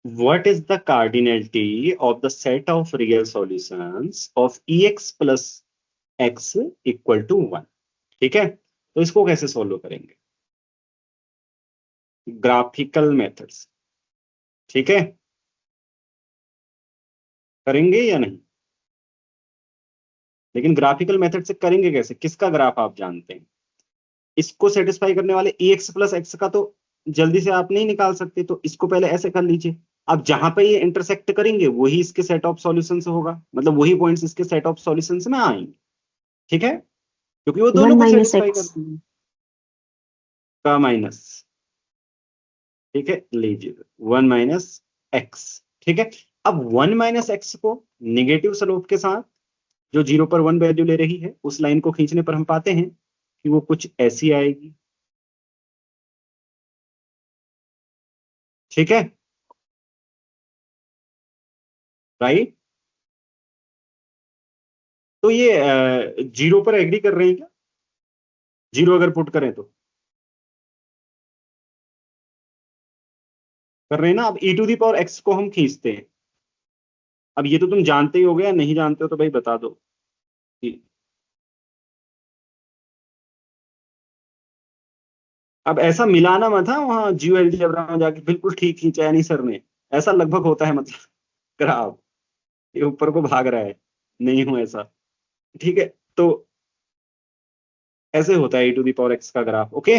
what is the cardinality of the set of real solutions of ex plus x equal to 1? ठीक है, तो इसको कैसे solve करेंगे? Graphical methods. ठीक है, करेंगे या नहीं? लेकिन ग्राफिकल मेथड से करेंगे कैसे? किसका ग्राफ आप जानते हैं? इसको सेटिस्फाई करने वाले एक्स प्लस एक्स का तो जल्दी से आप नहीं निकाल सकते, तो इसको पहले ऐसे कर लीजिए। अब जहां पे ये इंटरसेक्ट करेंगे वही इसके सेट ऑफ सॉल्यूशंस होगा, मतलब वही पॉइंट्स इसके सेट ऑफ सॉल्यूशंस में आएंगे। ठीक है, क्योंकि वो दोनों वन को माइनस सेटिस्फाई एक्स। करते हैं। का माइनस, ठीक है, लीजिए 1 - x। ठीक है, अब 1 - x को निगेटिव स्लोप के साथ जो 0 पर 1 वैल्यू ले रही है उस लाइन को खींचने पर हम पाते हैं कि वो कुछ ऐसी आएगी। ठीक है, राइट। तो ये 0 पर एग्री कर रहे हैं क्या? 0 अगर पुट करें तो कर रहे हैं ना। अब e⁻x को हम खींचते हैं। अब ये तो तुम जानते ही हो गया, नहीं जानते हो तो भाई बता दो कि अब ऐसा मिलाना मत, हाँ वहां जियो अलजेब्रा में जाके बिल्कुल ठीक खींचा है नहीं सर ने, ऐसा लगभग होता है मतलब ग्राफ ये ऊपर को भाग रहा है, नहीं हूं ऐसा। ठीक है, तो ऐसे होता है e⁻x का ग्राफ। ओके,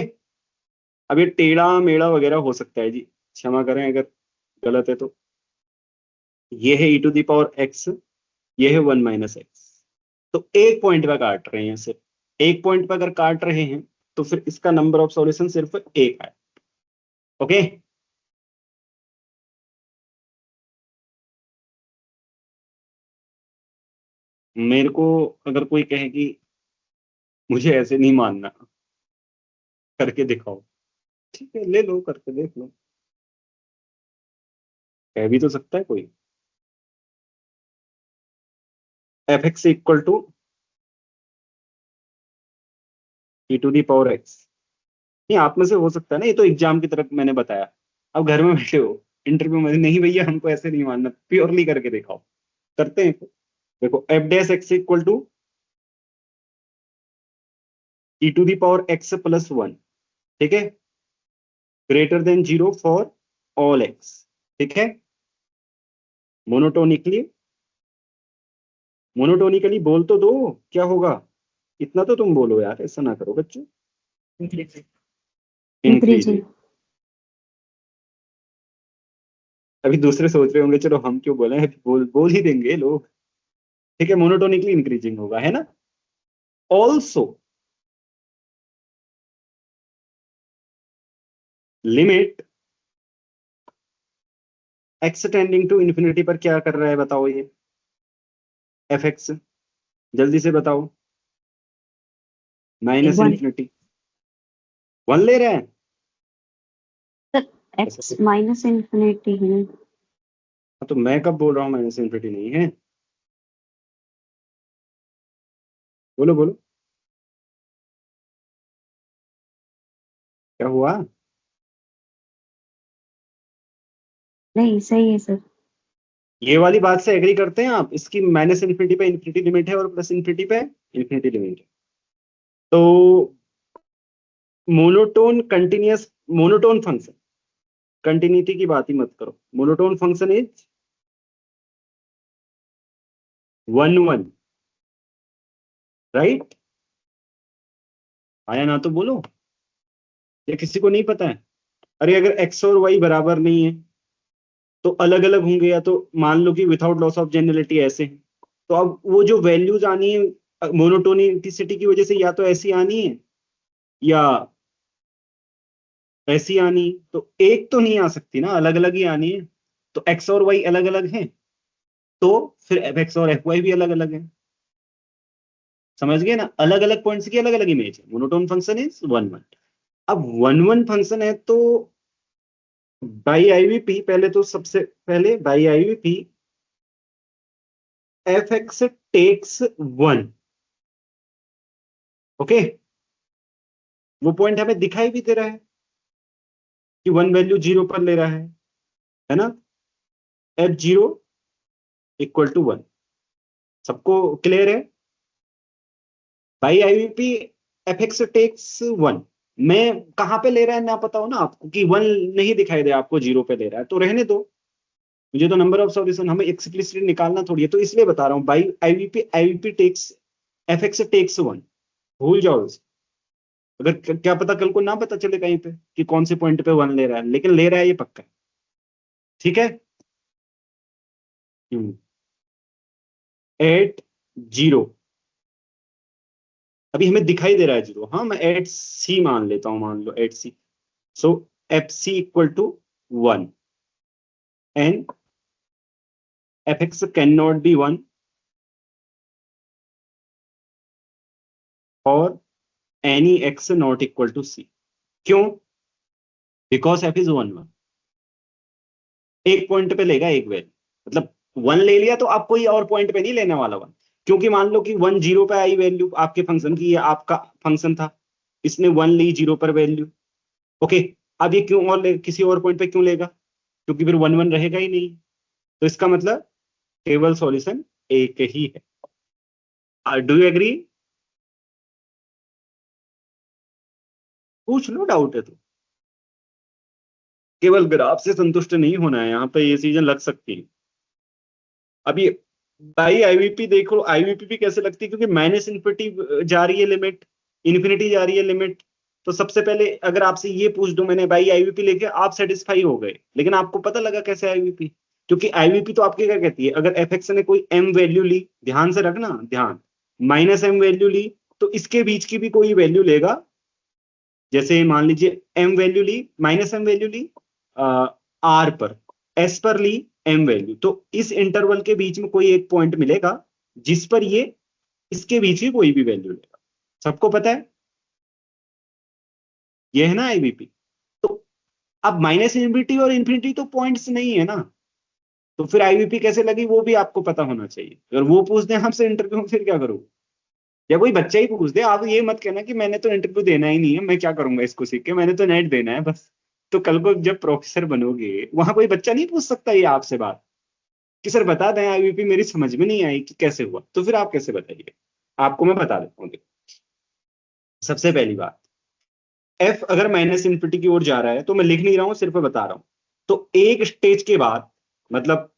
अब ये टेढ़ा मेढ़ा वगैरह हो सकता है जी, क्षमा करें अगर गलत है तो। ये है e⁻x, ये है 1 - x। तो एक पॉइंट पे काट रहे हैं सिर्फ, एक पॉइंट पे अगर काट रहे हैं तो फिर इसका नंबर ऑफ सॉल्यूशन सिर्फ एक है। ओके, मेरे को अगर कोई कहे कि मुझे ऐसे नहीं मानना, करके दिखाओ, ठीक है ले लो करके देख लो, कह भी तो सकता है कोई। f(x) equal to e⁻x। नहीं, आप में से हो सकता है ना, ये तो एग्जाम की तरफ मैंने बताया। अब घर में बैठे हो इंटरव्यू में, नहीं भैया हमको ऐसे नहीं मानना, प्योरली करके दिखाओ। करते हैं, देखो f(x) इक्वल टू e⁻x+1। ठीक है, greater than 0 for all x। ठीक है, मोनोटोनिकली, मोनोटोनिकली बोल तो दो, क्या होगा? इतना तो तुम बोलो यार, ऐसा ना करो बच्चों। इंक्रीजिंग। इंक्रीजिंग। अभी दूसरे सोच रहे होंगे चलो हम क्यों बोले, बोल ही देंगे लोग। ठीक है, मोनोटोनिकली इंक्रीजिंग होगा, है ना। Also limit x tending to infinity पर क्या कर रहा है बताओ ये f(x)? जल्दी से बताओ। Minus one. इन्फिनिटी 1 ले रहे हैं। सर ऐसा एक्स तो, माइनस इंफिनिटी है। तो मैं कब बोल रहा हूँ माइनस इन्फिनिटी नहीं है? बोलो बोलो, क्या हुआ? नहीं सही है सर। ये वाली बात से एग्री करते हैं आप, इसकी माइनस इन्फिनिटी पे इन्फिनिटी लिमिट है और प्लस इन्फिनिटी पे इन्फिनिटी लिमिट है। तो monotone continuous, monotone function, continuity की बात ही मत करो, मोनोटोन फंक्शन इज 1 1, राइट। आया ना तो बोलो, या किसी को नहीं पता है? अरे अगर एक्स और वाई बराबर नहीं है तो अलग अलग होंगे, या तो मान लो कि विदाउट लॉस ऑफ जेनरलिटी ऐसे हैं, तो अब वो जो वैल्यूज आनी है मोनोटोनिसिटी की वजह से, या तो ऐसी आनी है या ऐसी आनी है, तो एक तो नहीं आ सकती ना, अलग अलग ही आनी है। तो एक्स और वाई अलग अलग हैं, तो फिर एफ एक्स और एफ वाई भी अलग अलग है। समझ गए ना, अलग अलग पॉइंट्स की अलग अलग इमेज है। Monotone function is 1 1। अब 1 1 फंक्शन है तो बाई आईवीपी, पहले तो सबसे पहले by IVP F X takes 1। Okay, वो पॉइंट हमें दिखाई भी दे रहा है कि 1 वैल्यू 0 पर ले रहा है ना। f0 equal to 1। सबको क्लियर है? By IVP F X takes 1। मैं कहां पे ले रहा है ना पता हो ना आपको कि 1 नहीं दिखाई दे आपको, 0 पे ले रहा है तो रहने दो। मुझे तो नंबर ऑफ सॉल्यूशन हमें एक्सप्लिसिटली निकालना थोड़ी है, तो इसलिए बता रहा हूँ by IVP takes F X takes 1। भूल जाओ इसे। अगर क्या पता कल को ना पता चले कहीं पे कि कौन से पॉइंट पे 1 ले रहा है, लेकिन ले रहा है ये पक्का है। ठीक है। एट 0। अभी हमें दिखाई दे रहा है 0, हाँ मैं एट सी मान लेता हूँ, मान लो at C. So F C equal to 1 and F X can not be 1 or any X not equal to C. क्यों? Because F is 1 1। एक पॉइंट पे लेगा एक वैल्यू, मतलब 1 ले लिया तो आप कोई और पॉइंट पे नहीं लेने वाला 1। क्योंकि मान लो कि 1 0 पे आई वैल्यू आपके फंक्शन की, ये आपका फंक्शन था, इसने 1 ली 0 पर वैल्यू। ओके। अब ये क्यों और किसी और पॉइंट पे क्यों लेगा? क्योंकि फिर 1 1 रहेगा ही नहीं। तो इसका मतलब केवल सॉल्यूशन एक ही है। Do you agree? पूछ लो, डाउट है तो। केवल ग्राफ से संतुष्ट नहीं होना है, यहाँ पे ये चीजें लग सकती है। अभी भाई आईवीपी देखो, आईवीपी भी कैसे लगती है, क्योंकि माइनस इन्फिनिटी जा रही है लिमिट, इन्फिनिटी जा रही है लिमिट। तो सबसे पहले अगर आपसे ये पूछ दूं मैंने भाई आईवीपी लेके, आप सेटिस्फाई हो गए, लेकिन आपको पता लगा कैसे आईवीपी? क्योंकि आईवीपी तो आपकी क्या कहती है, अगर एफ एक्स ने कोई एम वैल्यू ली, ध्यान से रखना ध्यान, माइनस एम वैल्यू ली, तो इसके बीच की भी कोई वैल्यू लेगा। जैसे मान लीजिए एम वैल्यू ली, माइनस एम वैल्यू ली आर पर, एस पर ली एम वैल्यू, तो इस इंटरवल के बीच में कोई एक पॉइंट मिलेगा जिस पर ये इसके बीच की कोई भी वैल्यू लेगा। सबको पता है? ये है ना आईवीपी। तो अब माइनस इन्फिनिटी और इन्फिनिटी तो पॉइंट्स नहीं है ना, तो फिर आईवीपी कैसे लगी वो भी आपको पता होना चाहिए। अगर वो पूछ दे आपसे इंटरव्यू में, फिर क्या करोगे? या कोई बच्चा ही पूछ दे, आप ये मत कहना कि मैंने तो इंटरव्यू देना ही नहीं है, मैं क्या करूंगा इसको सीख के, मैंने तो नेट देना है बस। तो कल को जब प्रोफेसर बनोगे, वहां कोई बच्चा नहीं पूछ सकता ये आपसे बात कि सर बता दें आईवीपी मेरी समझ में नहीं आई कि कैसे हुआ, तो फिर आप कैसे बताइए? आपको मैं बता देता हूँ। देखो, सबसे पहली बात, एफ अगर माइनस इन्फिनिटी की ओर जा रहा है, तो मैं लिख नहीं रहा हूं, सिर्फ बता रहा हूं। तो एक स्टेज के बाद, मतलब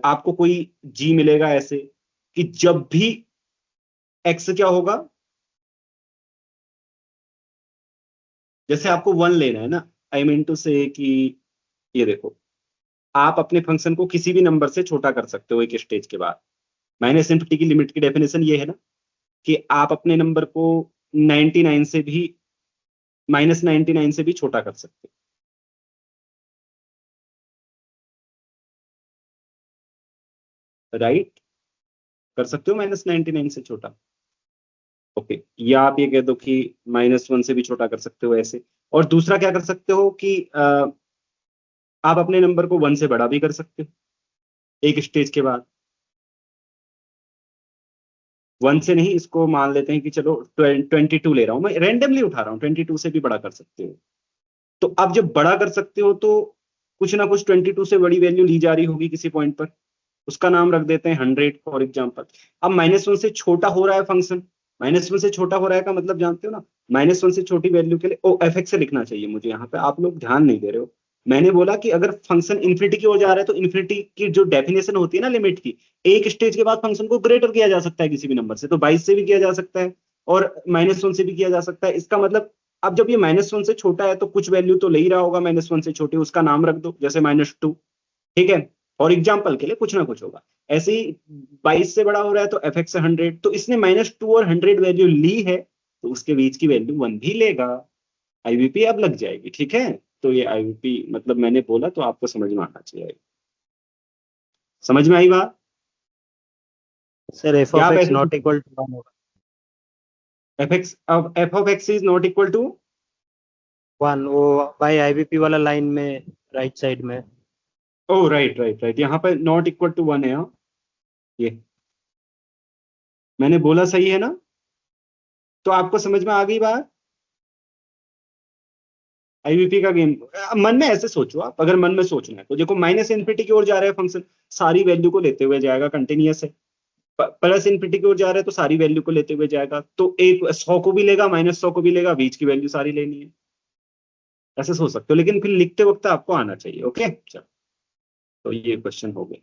आपको कोई जी मिलेगा ऐसे कि जब भी एक्स क्या होगा, जैसे आपको 1 लेना है ना, आई मीन टू से कि ये देखो, आप अपने फंक्शन को किसी भी नंबर से छोटा कर सकते हो एक स्टेज के बाद। माइनस इन्फिनिटी की लिमिट की डेफिनेशन ये है ना कि आप अपने नंबर को 99 से भी, -99 से भी छोटा कर सकते हो, राइट? कर सकते हो -99 से छोटा। ओके, या आप ये कह दो कि -1 से भी छोटा कर सकते हो ऐसे। और दूसरा क्या कर सकते हो कि आप अपने नंबर को 1 से बड़ा भी कर सकते हो एक स्टेज के बाद। 1 से नहीं, इसको मान लेते हैं कि चलो 22 ले रहा हूं, मैं रेंडमली उठा रहा हूँ, 22 से भी बड़ा कर सकते हो। तो अब जब बड़ा कर सकते हो तो कुछ ना कुछ 22 से बड़ी वैल्यू ली जा रही होगी किसी पॉइंट पर, उसका नाम रख देते हैं 100 फॉर एग्जाम्पल। अब -1 से छोटा हो रहा है फंक्शन, -1 से छोटा हो रहा है का मतलब जानते हो ना, -1 से छोटी वैल्यू के लिए ओ एफ एक्स से लिखना चाहिए मुझे, यहाँ पे आप लोग ध्यान नहीं दे रहे हो। मैंने बोला कि अगर फंक्शन इन्फिनिटी की ओर जा रहा है, तो इन्फिनिटी की जो डेफिनेशन होती है ना लिमिट की, एक स्टेज के बाद फंक्शन को ग्रेटर किया जा सकता है किसी भी नंबर से, तो 22 से भी किया जा सकता है और -1 से भी किया जा सकता है। इसका मतलब अब जब ये -1 से छोटा है, तो कुछ वैल्यू तो ले ही रहा होगा -1 से छोटी, उसका नाम रख दो, जैसे -2। ठीक है, और एग्जाम्पल के लिए कुछ ना कुछ होगा। ऐसे ही 22 से बड़ा हो रहा है तो एफ एक्स 100, तो इसने -2 और 100 वैल्यू ली है, तो उसके बीच की वैल्यू 1 भी लेगा। आईवीपी अब लग जाएगी, ठीक है। तो ये आईवीपी मतलब मैंने बोला तो आपको समझ में आना चाहिए। समझ में आई बात? सर एफ या ऑफ आप एक्स ऐसे नॉट इक्वल टू 1 होगा। एफ एक्स, अब F of X is not equal to 1 वो बाई आईबीपी वाला लाइन में राइट साइड में। ओ राइट राइट राइट, यहाँ पर नॉट इक्वल टू 1 है, हाँ। ये मैंने बोला सही है ना? तो आपको समझ में आ गई बात? आईवीपी का गेम मन में ऐसे सोचो आप, अगर मन में सोचना है तो देखो माइनस इन्फिनिटी की ओर जा रहा है फंक्शन, सारी वैल्यू को लेते हुए जाएगा, कंटिन्यूअस है। प्लस इन्फिनिटी की ओर जा रहा है तो सारी वैल्यू को लेते हुए जाएगा, तो एक 100 को भी लेगा, -100 को भी लेगा, बीच की वैल्यू सारी लेनी है। ऐसे सोच सकते हो, लेकिन फिर लिखते वक्त आपको आना चाहिए। ओके चलो, तो ये क्वेश्चन हो गए।